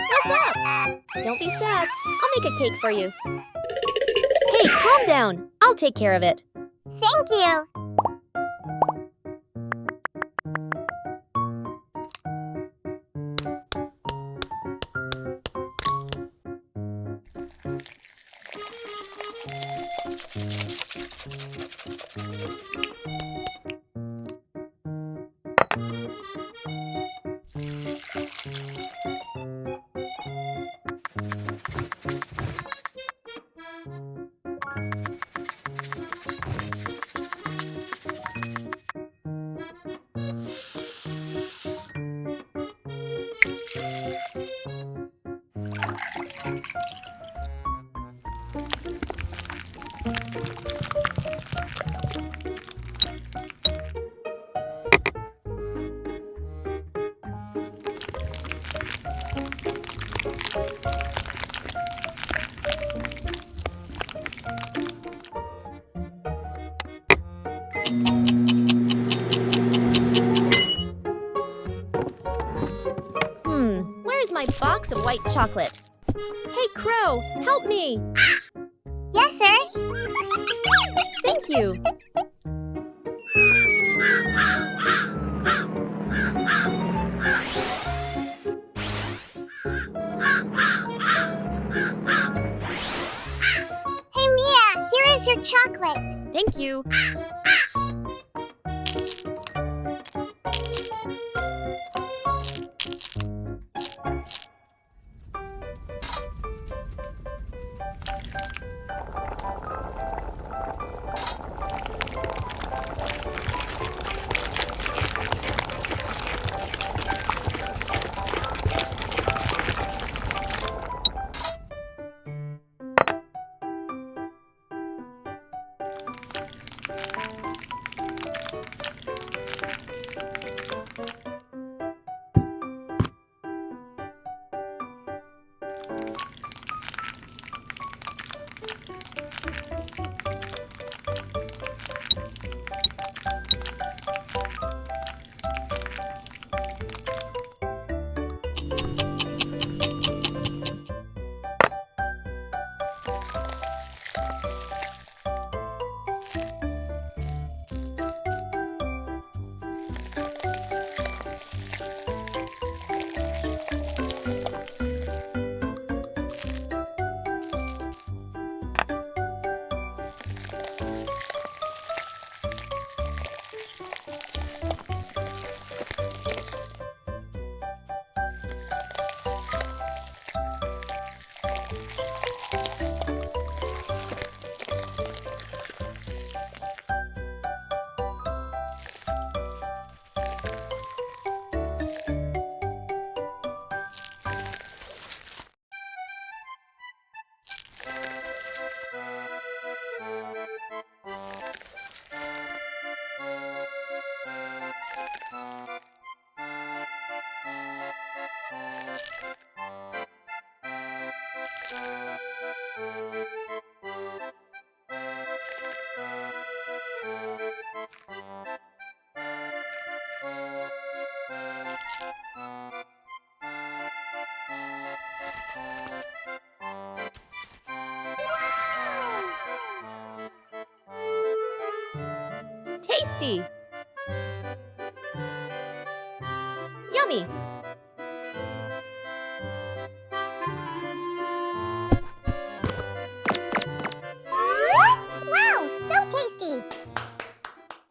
What's up? Don't be sad. I'll make a cake for you. Hey, calm down. I'll take care of it. Thank you. Where's my box of white chocolate? Hey, Crow, help me! Yes, sir. Thank you. Hey, Mia, here is your chocolate. Thank you. Tasty! Yummy!